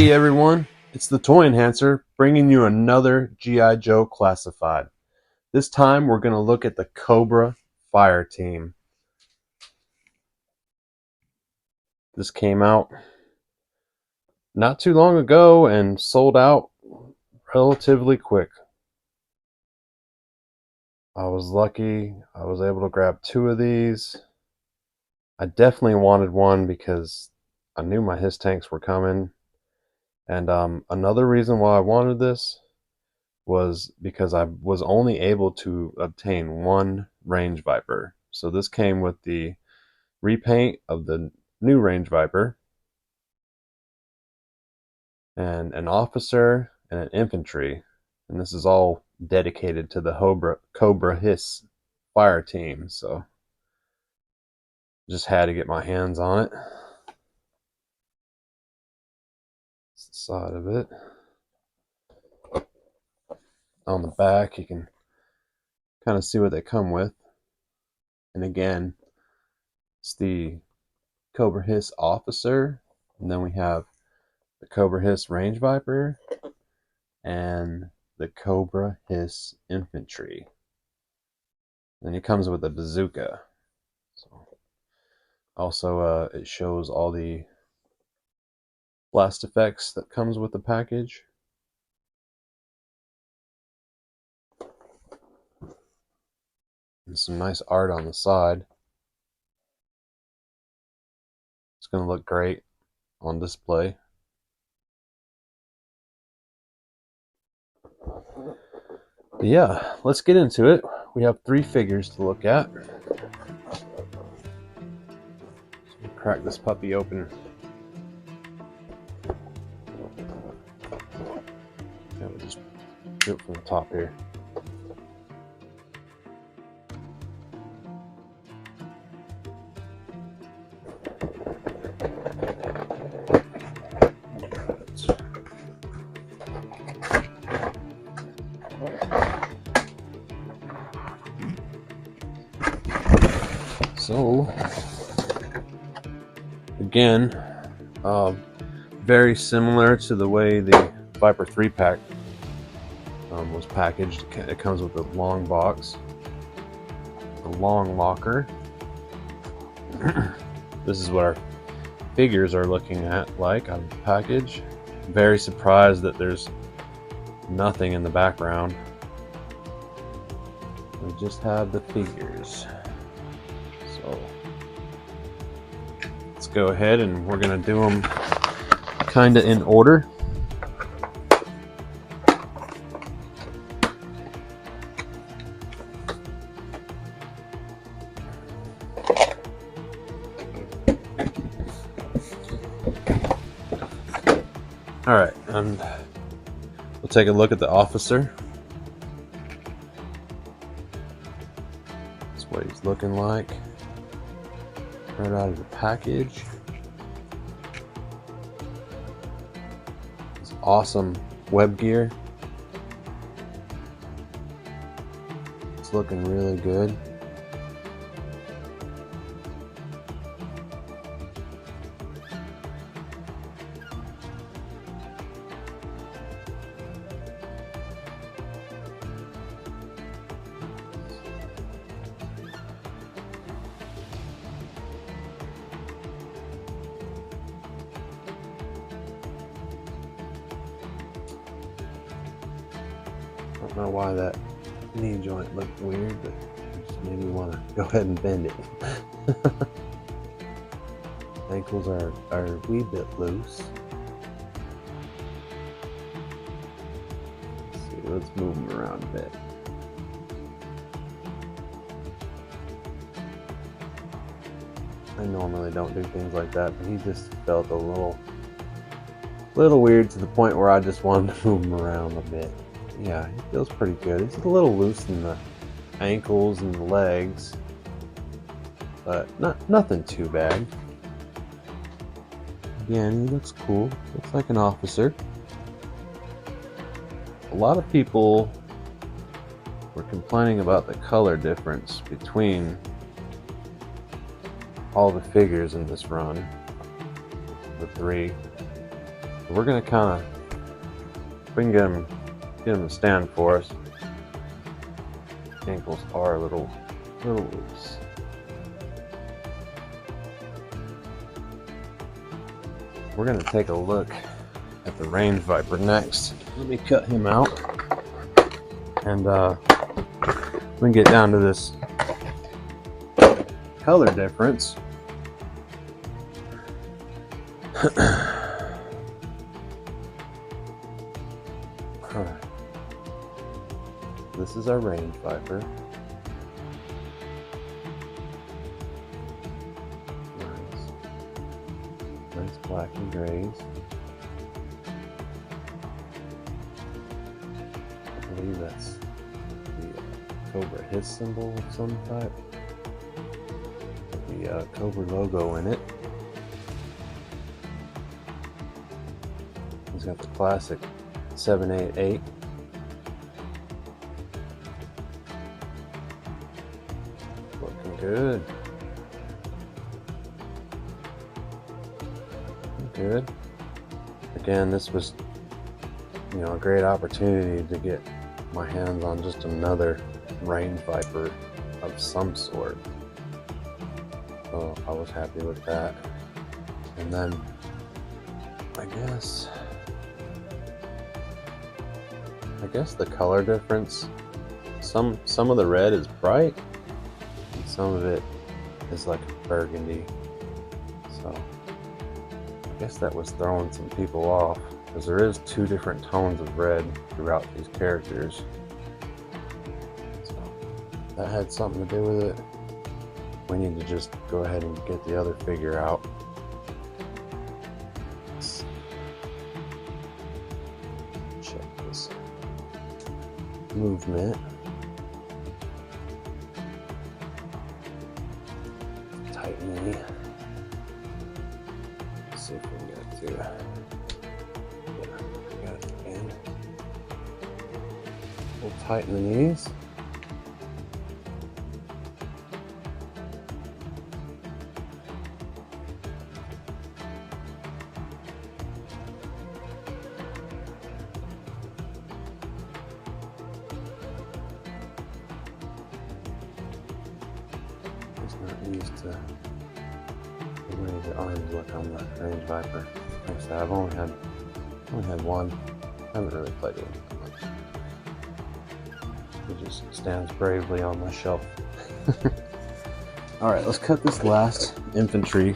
Hey everyone, it's the Toy Enhancer bringing you another G.I. Joe Classified. This time we're going to look at the Cobra Fire Team. This came out not too long ago and sold out relatively quick. I was lucky, I was able to grab two of these. I definitely wanted one because I knew my HISS tanks were coming. And another reason why I wanted this was because I was only able to obtain one Range Viper. So this came with the repaint of the new Range Viper, and an officer and an infantry. And this is all dedicated to the Cobra HISS fire team. So just had to get my hands on it. That's the side of it. On the back, you can kind of see what they come with. And again, it's the Cobra HISS officer, and then we have the Cobra HISS Range Viper and the Cobra HISS infantry. Then it comes with a bazooka. So also, it shows all the blast effects that comes with the package. And some nice art on the side. It's going to look great on display. But yeah, let's get into it. We have 3 figures to look at. So crack this puppy open. Yeah, we'll just do it from the top here. So, again, very similar to the way the Viper 3-pack was packaged. It comes with a long box, a long locker. This is what our figures are looking at like out of the package. Very surprised that there's nothing in the background. We just have the figures. So let's go ahead and we're gonna do them kind of in order. All right, and we'll take a look at the officer. That's what he's looking like right out of the package. It's awesome web gear. It's looking really good. I don't know why that knee joint looked weird, but it just made me want to go ahead and bend it. Ankles are a wee bit loose. Let's see, let's move them around a bit. I normally don't do things like that, but he just felt a little weird to the point where I just wanted to move him around a bit. Yeah, he feels pretty good. He's a little loose in the ankles and the legs, but nothing too bad. Again, he looks cool. Looks like an officer. A lot of people were complaining about the color difference between all the figures in this run, the 3. We're gonna kind of, we can get him to stand for us. Ankles are a little loose. We're gonna take a look at the range viper next. Let me cut him out, and we can get down to this color difference. Alright. This is our range viper. Nice black and grays. I believe that's the Cobra Hiss symbol of some type. The Cobra logo in it. He's got the classic 788. Looking good. Good. Again, this was, a great opportunity to get my hands on just another range viper of some sort. So I was happy with that. And then I guess the color difference, some of the red is bright and some of it is like burgundy. So I guess that was throwing some people off, because there is 2 different tones of red throughout these characters. So that had something to do with it. We need to just go ahead and get the other figure out. Let's check this movement. Tighten the knee. Let's see if we can get it to. Yeah, got it again. We'll tighten the knees. Not used to the way the arms look on the range viper. Like I said, I've only had one. I haven't really played with him that much. He just stands bravely on my shelf. Alright, let's cut this last infantry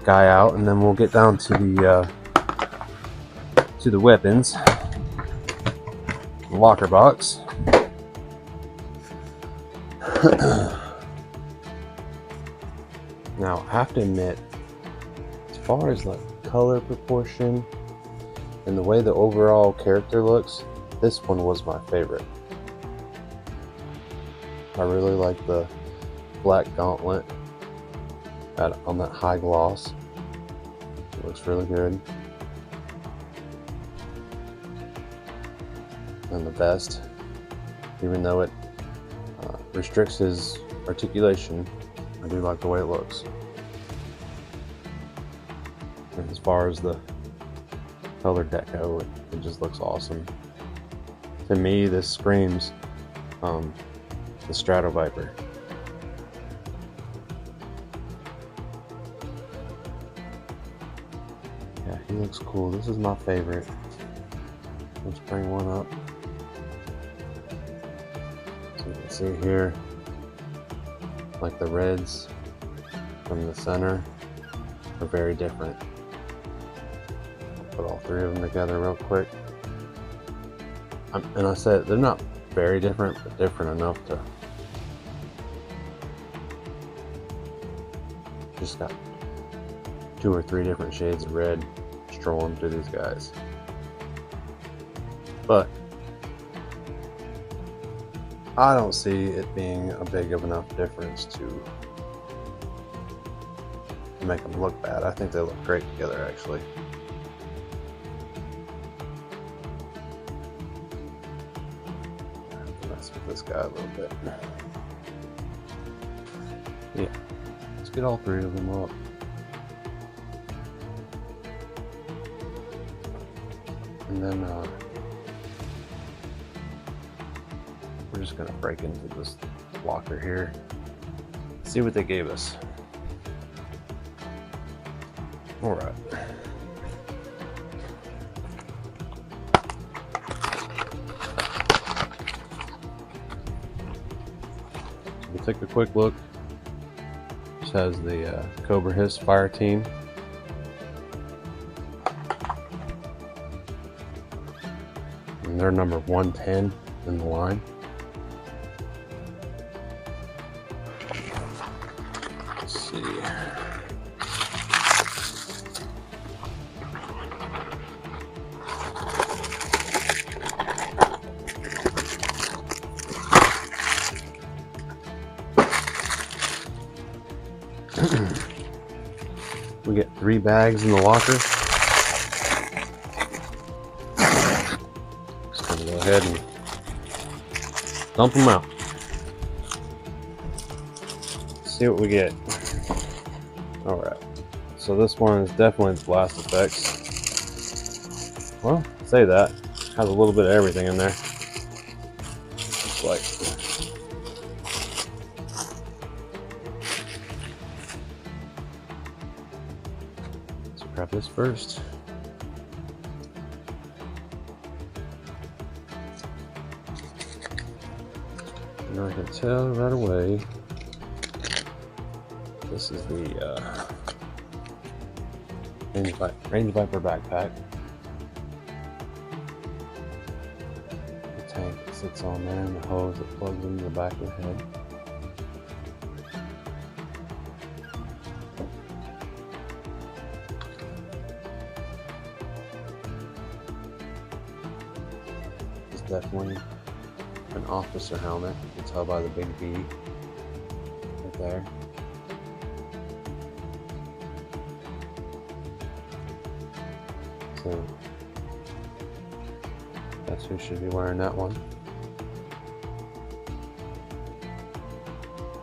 guy out, and then we'll get down to the weapons. The locker box. Now, I have to admit, as far as like color proportion and the way the overall character looks, this one was my favorite. I really like the black gauntlet on that high gloss. It looks really good. And the vest, even though it restricts his articulation, I do like the way it looks. And as far as the color deco, it just looks awesome. To me, this screams the Strato Viper. Yeah, he looks cool. This is my favorite. Let's bring one up. So you can see here, like the reds from the center are very different. I'll put all 3 of them together real quick. And I said they're not very different, but different enough to just got 2 or 3 different shades of red strolling through these guys. But I don't see it being a big of enough difference to make them look bad. I think they look great together, actually. I have to mess with this guy a little bit. Yeah, let's get all 3 of them up. And then we're just gonna break into this locker here, see what they gave us. All right. So we'll take a quick look. This has the Cobra Hiss fire team. And they're number 110 in the line. Let's see. We get 3 bags in the locker. Just gonna go ahead and dump them out. See what we get. Alright, so this one is definitely the Blast Effects. Well, say that. Has a little bit of everything in there. It's like let's grab this first. And I can tell right away this is the Range Viper backpack. The tank that sits on there and the hose that plugs into the back of the head. It's definitely an officer helmet. You can tell by the big V right there. So that's who should be wearing that one.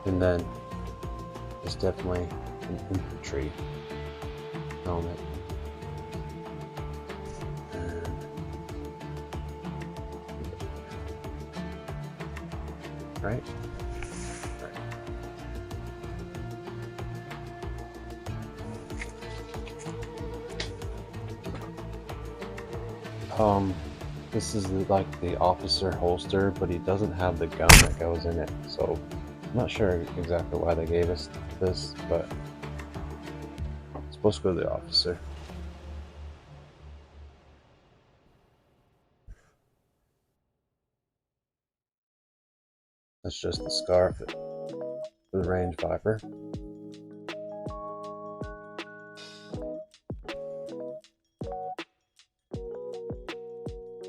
And then it's definitely an infantry helmet. And right? This is like the officer holster, but he doesn't have the gun that goes in it, so I'm not sure exactly why they gave us this, but it's supposed to go to the officer. That's just the scarf for the Range Viper.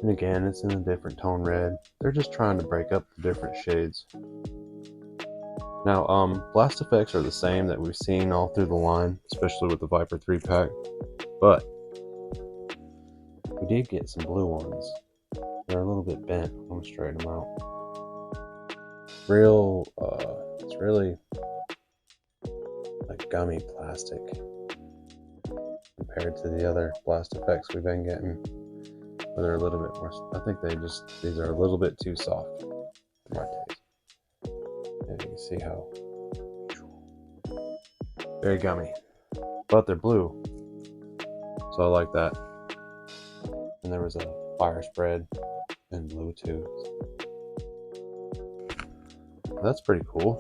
And again, it's in a different tone red. They're just trying to break up the different shades. Now, blast effects are the same that we've seen all through the line, especially with the Viper 3-pack. But we did get some blue ones. They're a little bit bent. I'm gonna straighten them out. It's really like gummy plastic compared to the other blast effects we've been getting. But they're a little bit more, I think these are a little bit too soft for my taste. And you can see how very gummy, but they're blue, so I like that. And there was a fire spread in blue too. That's pretty cool.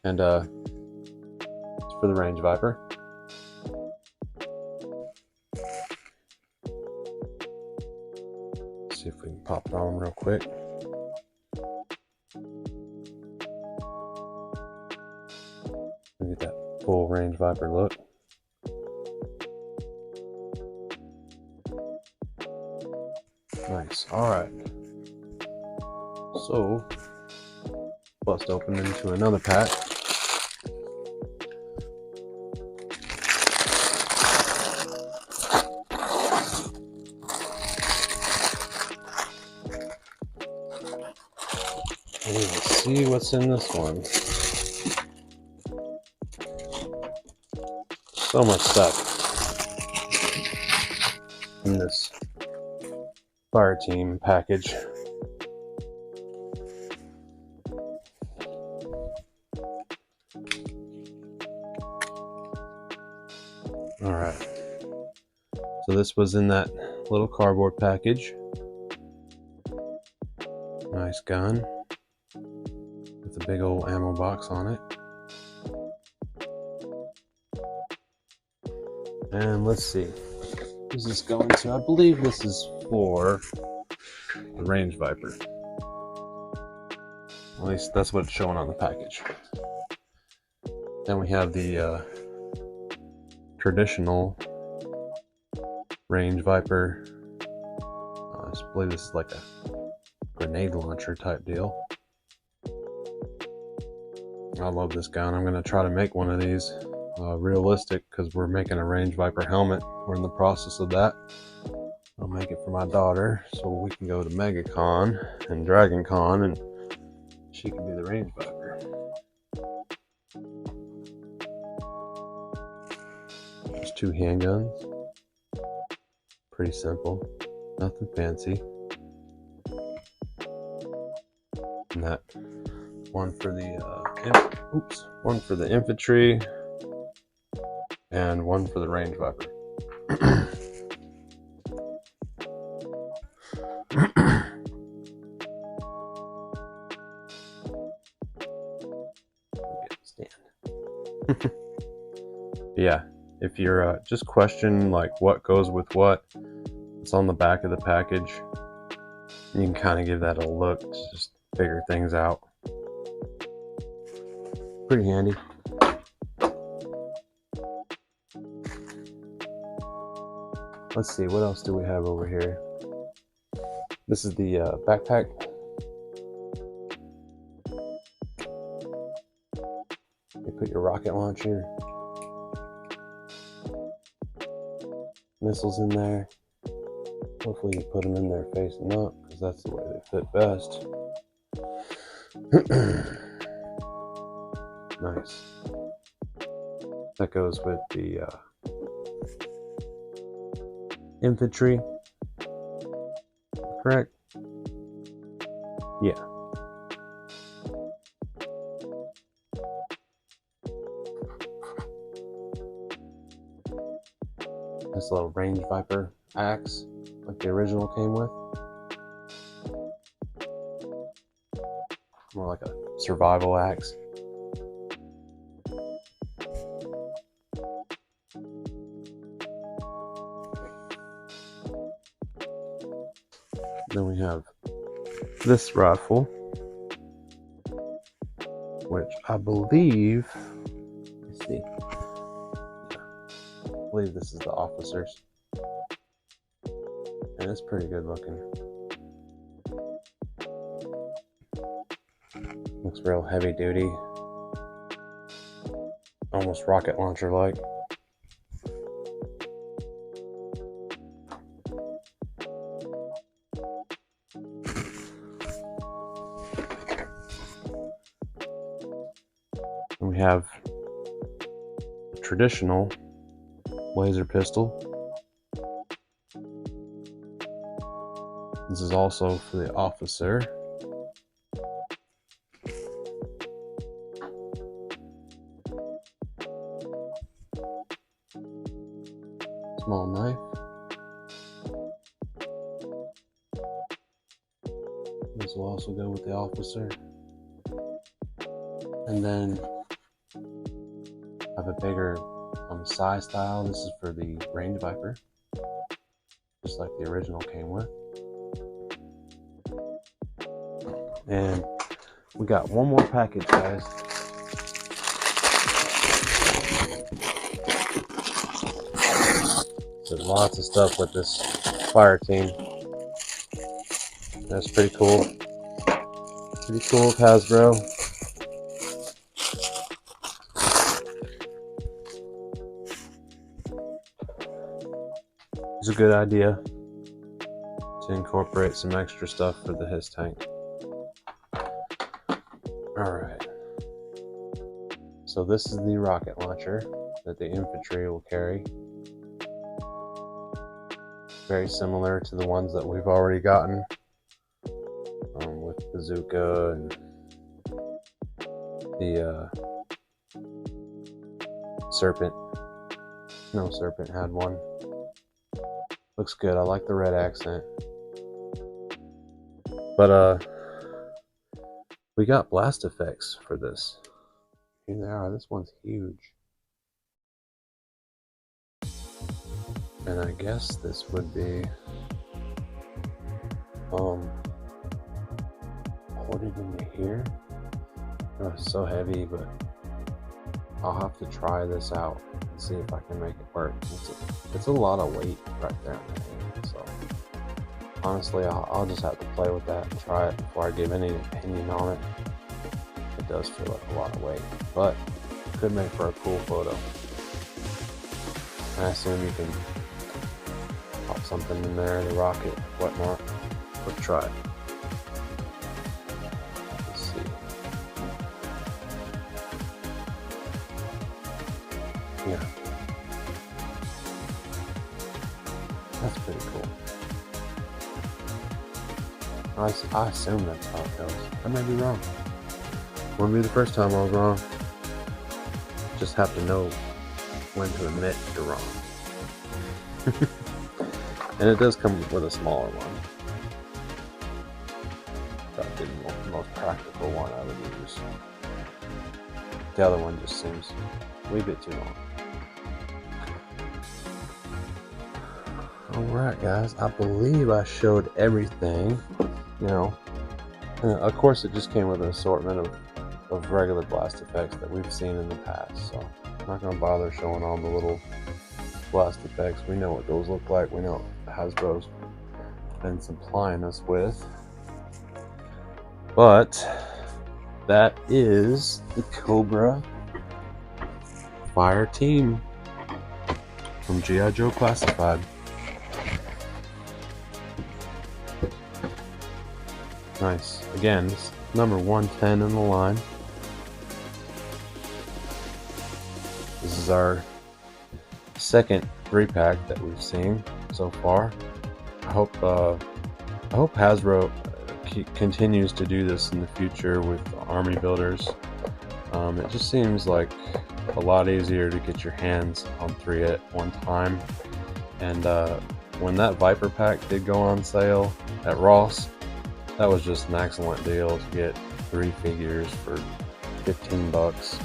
And it's for the Range Viper. See if we can pop it on real quick. Get that full Range Viper look. Nice. Alright. So, bust open into another pack. And we'll see what's in this one. So much stuff in this fire team package. Alright, so this was in that little cardboard package. Nice gun with a big old ammo box on it. And let's see, this is going to, I believe this is for the Range Viper. At least that's what it's showing on the package. Then we have the traditional Range Viper. I believe this is like a grenade launcher type deal. I love this gun. I'm going to try to make one of these realistic, because we're making a Range Viper helmet. We're in the process of that. I'll make it for my daughter so we can go to MegaCon and DragonCon and she can be the Range Viper. There's 2 handguns. Pretty simple. Nothing fancy. And that one for the one for the infantry and one for the Range Viper. Stand. Yeah, if you're just question like what goes with what, it's on the back of the package. You can kind of give that a look to just figure things out. Pretty handy. Let's see, what else do we have over here? This is the backpack. You put your rocket launcher, missiles in there. Hopefully you put them in there facing up, because that's the way they fit best. Nice. That goes with the infantry. Correct? Yeah. This little Range Viper axe, like the original came with. More like a survival axe. Then we have this rifle, which I believe, let's see, I believe this is the officer's, and it's pretty good looking. Looks real heavy duty, almost rocket launcher like. And we have a traditional laser pistol. This is also for the officer. Small knife. This will also go with the officer. And then I have a bigger size style. This is for the Range Viper, just like the original came with. And we got one more package, guys. There's lots of stuff with this fire team. That's pretty cool. Pretty cool with Hasbro. It's a good idea to incorporate some extra stuff for the HISS tank. Alright. So this is the rocket launcher that the infantry will carry. very similar to the ones that we've already gotten, with Bazooka and the Serpent. No, Serpent had one. Looks good. I like the red accent. But we got blast effects for this. Here they are. This one's huge. And I guess this would be ported into here. Oh, it's so heavy, but I'll have to try this out and see if I can make it work. It's a lot of weight right there in the hand, so honestly I'll just have to play with that and try it before I give any opinion on it. It does feel like a lot of weight, but it could make for a cool photo. I assume you can pop something in there, the rocket, whatnot. Let's try it. Let's see. Yeah. That's pretty cool. I assume that's how it goes. I may be wrong. Wouldn't be the first time I was wrong. Just have to know when to admit you're wrong. And it does come with a smaller one. That didn't the most practical one I would use. The other one just seems a wee bit too long. Alright guys, I believe I showed everything, you know. And of course it just came with an assortment of regular blast effects that we've seen in the past, so I'm not going to bother showing all the little blast effects. We know what those look like, we know what Hasbro's been supplying us with. But that is the Cobra Fire Team from G.I. Joe Classified. Nice. Again, this is number 110 in the line. This is our second 3-pack that we've seen so far. I hope Hasbro continues to do this in the future with army builders. It just seems like a lot easier to get your hands on 3 at one time. And when that Viper pack did go on sale at Ross, that was just an excellent deal to get 3 figures for 15 bucks.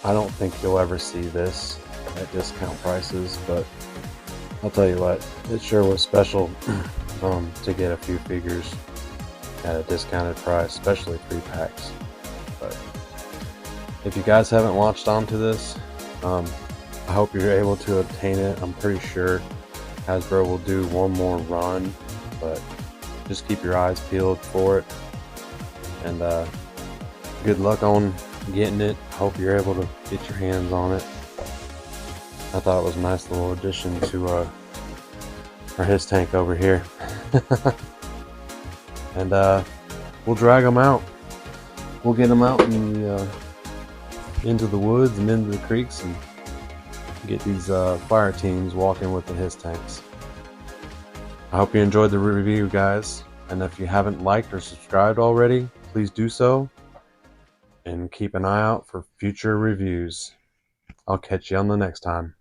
I don't think you'll ever see this at discount prices, but I'll tell you what, it sure was special to get a few figures at a discounted price, especially 3-packs. But if you guys haven't latched onto this, I hope you're able to obtain it. I'm pretty sure Hasbro will do one more run, but just keep your eyes peeled for it. And good luck on getting it. Hope you're able to get your hands on it. I thought it was a nice little addition to our HISS tank over here. And we'll drag them out. We'll get them out into the woods and into the creeks and get these fire teams walking with the HISS tanks. I hope you enjoyed the review, guys. And if you haven't liked or subscribed already, please do so. And keep an eye out for future reviews. I'll catch you on the next time.